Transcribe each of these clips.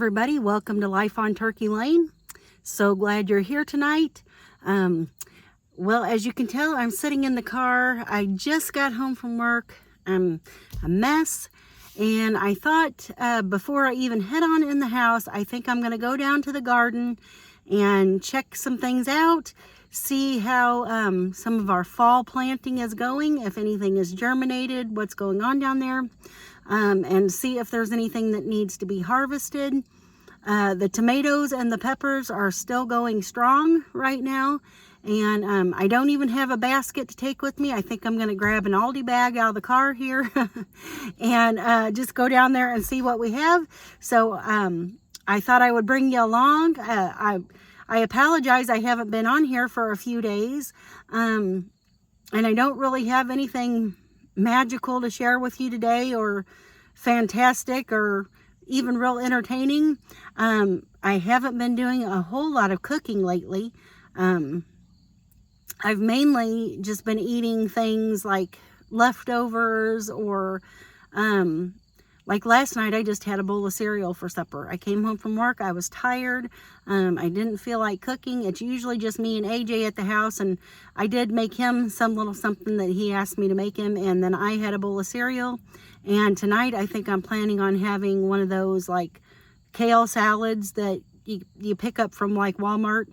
everybody, welcome to Life on Turkey Lane. So glad you're here tonight. Well, as you can tell, I'm sitting in the car. I just got home from work. I'm a mess, and I thought before I even head on in the house, I think I'm going to go down to the garden and check some things out, see how some of our fall planting is going, if anything is germinated, what's going on down there, and see if there's anything that needs to be harvested. The tomatoes and the peppers are still going strong right now, and I don't even have a basket to take with me. I think I'm going to grab an Aldi bag out of the car here and just go down there and see what we have. So I thought I would bring you along. I apologize, I haven't been on here for a few days, and I don't really have anything magical to share with you today, or fantastic, or even real entertaining. I haven't been doing a whole lot of cooking lately. I've mainly just been eating things like leftovers, or like last night I just had a bowl of cereal for supper. I came home from work, I was tired, I didn't feel like cooking. It's usually just me and AJ at the house, and I did make him some little something that he asked me to make him, and then I had a bowl of cereal. And tonight I think I'm planning on having one of those like kale salads that you pick up from like Walmart,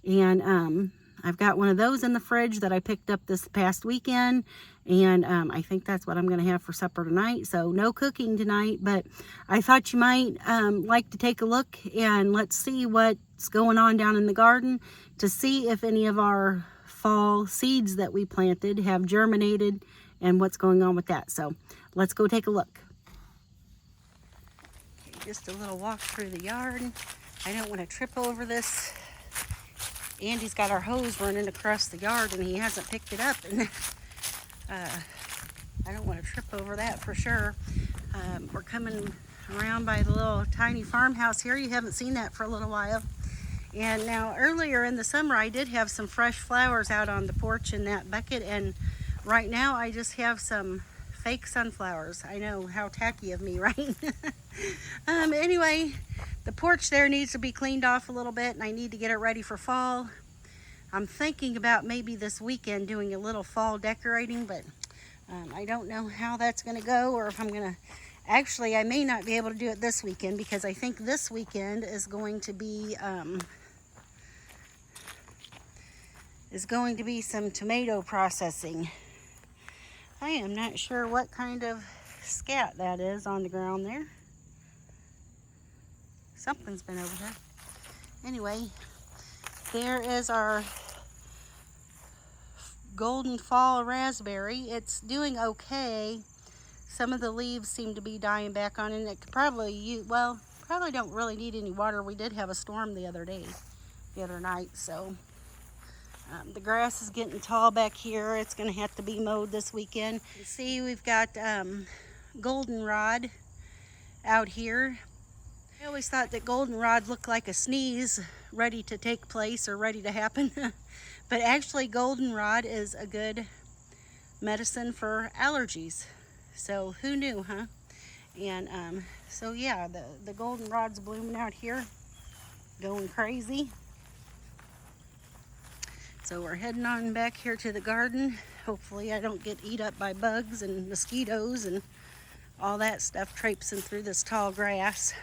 and I've got one of those in the fridge that I picked up this past weekend, and I think that's what I'm going to have for supper tonight. So no cooking tonight, but I thought you might like to take a look, and let's see what's going on down in the garden, to see if any of our fall seeds that we planted have germinated and what's going on with that. So let's go take a look. Okay, just a little walk through the yard. I don't want to trip over this. Andy's got our hose running across the yard, and he hasn't picked it up, and I don't want to trip over that for sure. We're coming around by the little tiny farmhouse here. You haven't seen that for a little while. And now earlier in the summer I did have some fresh flowers out on the porch in that bucket, and right now I just have some fake sunflowers. I know, how tacky of me, right? Anyway, the porch there needs to be cleaned off a little bit, and I need to get it ready for fall. I'm thinking about maybe this weekend doing a little fall decorating, but I don't know how that's going to go, or if I'm going to... Actually, I may not be able to do it this weekend, because I think this weekend is going to be some tomato processing. I am not sure what kind of scat that is on the ground there. Something's been over there. Anyway, there is our golden fall raspberry. It's doing okay. Some of the leaves seem to be dying back on, and it could probably don't really need any water. We did have a storm the other night, so the grass is getting tall back here. It's going to have to be mowed this weekend. You see, we've got goldenrod out here. I always thought that goldenrod looked like a sneeze ready to take place, or ready to happen. But actually goldenrod is a good medicine for allergies. So who knew, huh? And so yeah, the goldenrod's blooming out here, going crazy. So we're heading on back here to the garden. Hopefully I don't get eat up by bugs and mosquitoes and all that stuff traipsing through this tall grass.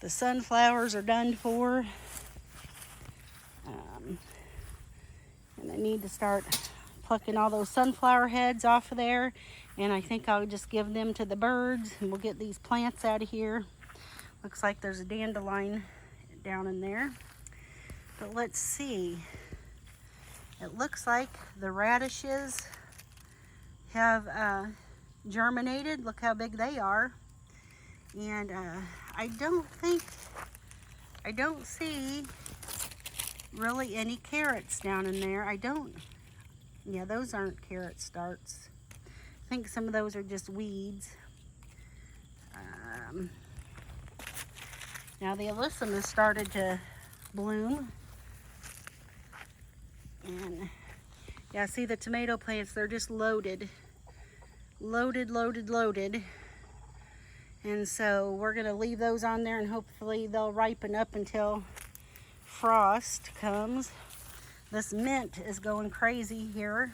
The sunflowers are done for. And I need to start plucking all those sunflower heads off of there. And I think I'll just give them to the birds, and we'll get these plants out of here. Looks like there's a dandelion down in there. But let's see. It looks like the radishes have germinated. Look how big they are. And I don't see really any carrots down in there. Yeah, those aren't carrot starts. I think some of those are just weeds. Now the alyssum has started to bloom. And yeah, see the tomato plants, they're just loaded. Loaded. And so we're going to leave those on there, and hopefully they'll ripen up until frost comes. This mint is going crazy here.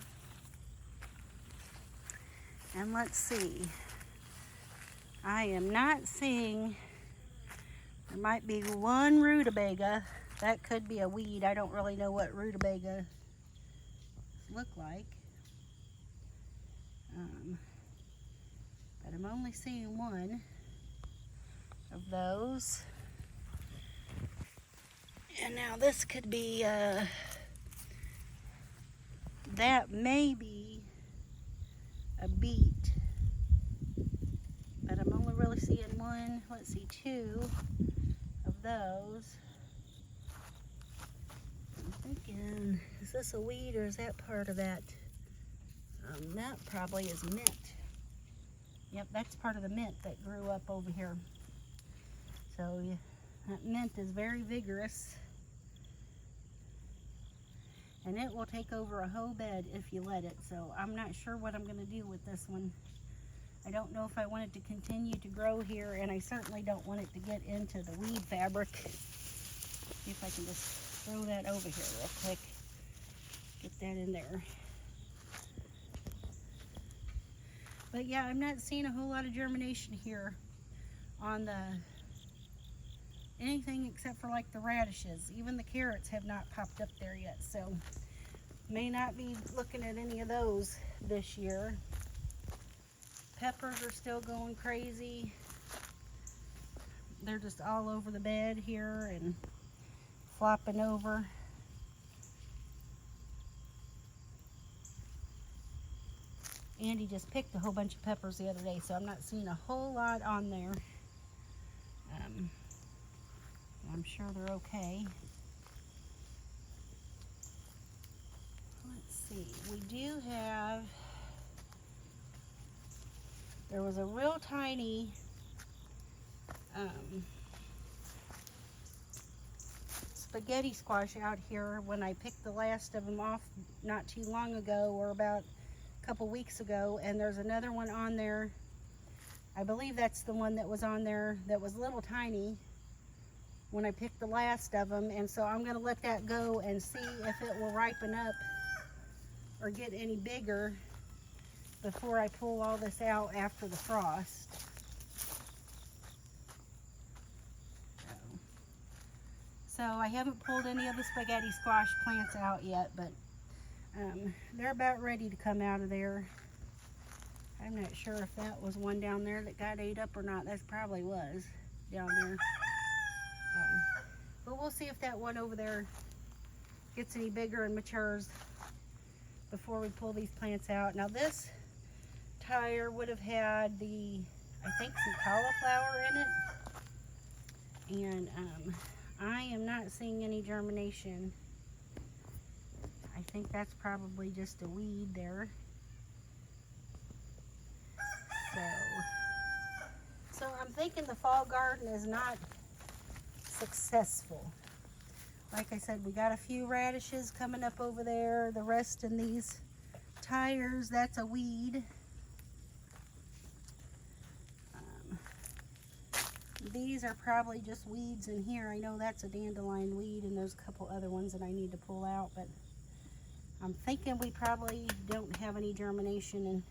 And let's see. I am not seeing, there might be one rutabaga. That could be a weed. I don't really know what rutabaga look like. But I'm only seeing one of those. And now this could be, that may be a beet. But I'm only really seeing one, let's see, two of those. I'm thinking, is this a weed or is that part of that? That probably is mint. Yep, that's part of the mint that grew up over here. So yeah, that mint is very vigorous. And it will take over a whole bed if you let it. So I'm not sure what I'm going to do with this one. I don't know if I want it to continue to grow here, and I certainly don't want it to get into the weed fabric. See if I can just throw that over here real quick. Get that in there. But yeah, I'm not seeing a whole lot of germination here on the anything except for like the radishes. Even the carrots have not popped up there yet, so may not be looking at any of those this year. Peppers are still going crazy. They're just all over the bed here and flopping over. Andy just picked a whole bunch of peppers the other day, so I'm not seeing a whole lot on there. I'm sure they're okay. Let's see, we do have, there was a real tiny spaghetti squash out here when I picked the last of them off not too long ago, or about a couple weeks ago, and there's another one on there. I believe that's the one that was on there that was little tiny when I picked the last of them, and so I'm going to let that go and see if it will ripen up or get any bigger before I pull all this out after the frost. So I haven't pulled any of the spaghetti squash plants out yet, but they're about ready to come out of there. I'm not sure if that was one down there that got ate up or not. That probably was down there. But we'll see if that one over there gets any bigger and matures before we pull these plants out. Now this tire would have had the, I think, some cauliflower in it. And I am not seeing any germination. I think that's probably just a weed there. So I'm thinking the fall garden is not successful. Like I said, we got a few radishes coming up over there. The rest in these tires, that's a weed. These are probably just weeds in here. I know that's a dandelion weed, and there's a couple other ones that I need to pull out, but I'm thinking we probably don't have any germination in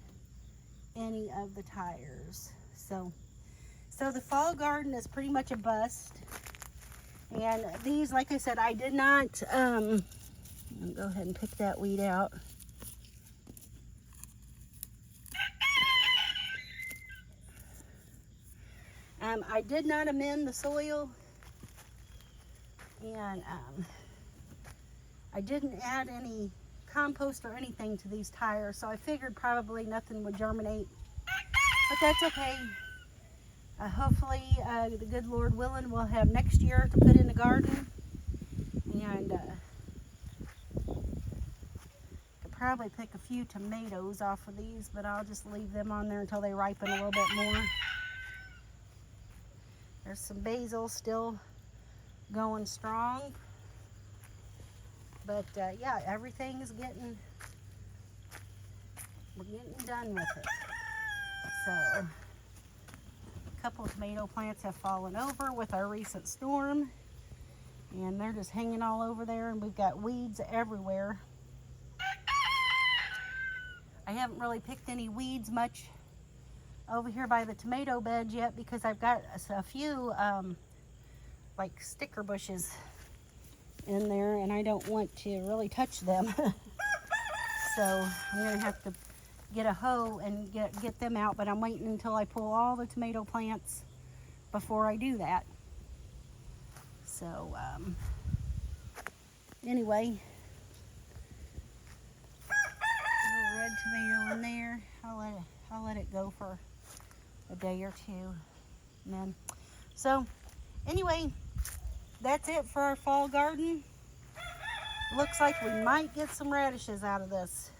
any of the tires. So the fall garden is pretty much a bust. And these, like I said, I did not, I'll go ahead and pick that weed out. I did not amend the soil, and I didn't add any compost or anything to these tires, so I figured probably nothing would germinate, but that's okay. Hopefully, the good Lord willing, we'll have next year to put in the garden, and could probably pick a few tomatoes off of these, but I'll just leave them on there until they ripen a little bit more. There's some basil still going strong, but yeah, everything is we're getting done with it. So couple of tomato plants have fallen over with our recent storm, and they're just hanging all over there, and we've got weeds everywhere. I haven't really picked any weeds much over here by the tomato beds yet because I've got a few like sticker bushes in there, and I don't want to really touch them. So I'm gonna have to get a hoe and get them out, but I'm waiting until I pull all the tomato plants before I do that. So anyway, little red tomato in there. I'll let it go for a day or two, and then so anyway, that's it for our fall garden. Looks like we might get some radishes out of this,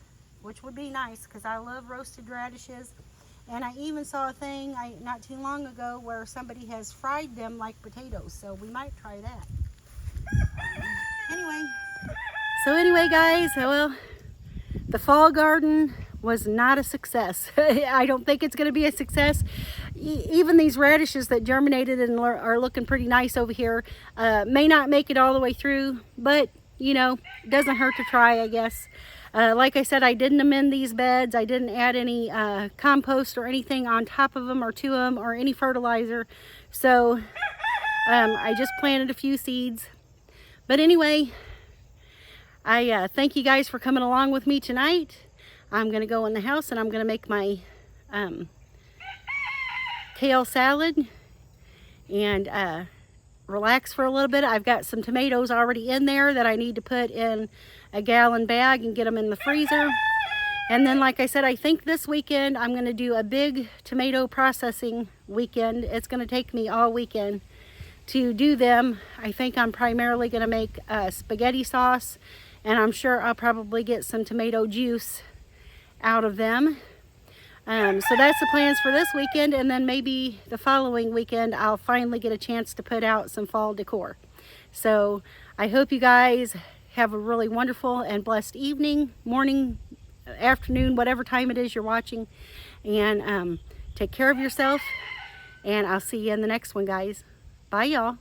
which would be nice because I love roasted radishes. And I even saw a thing not too long ago where somebody has fried them like potatoes, so we might try that. Anyway guys, well, the fall garden was not a success. I don't think it's going to be a success. Even these radishes that germinated and are looking pretty nice over here may not make it all the way through, but you know, it doesn't hurt to try, I guess. Like I said, I didn't amend these beds. I didn't add any compost or anything on top of them or to them or any fertilizer. So I just planted a few seeds. But anyway, I thank you guys for coming along with me tonight. I'm going to go in the house and I'm going to make my kale salad and relax for a little bit. I've got some tomatoes already in there that I need to put in a gallon bag and get them in the freezer. And then, like I said, I think this weekend I'm going to do a big tomato processing weekend. It's going to take me all weekend to do them. I think I'm primarily going to make spaghetti sauce, and I'm sure I'll probably get some tomato juice out of them. So that's the plans for this weekend, and then maybe the following weekend I'll finally get a chance to put out some fall decor. So I hope you guys have a really wonderful and blessed evening, morning, afternoon, whatever time it is you're watching, and take care of yourself, and I'll see you in the next one, guys. Bye, y'all.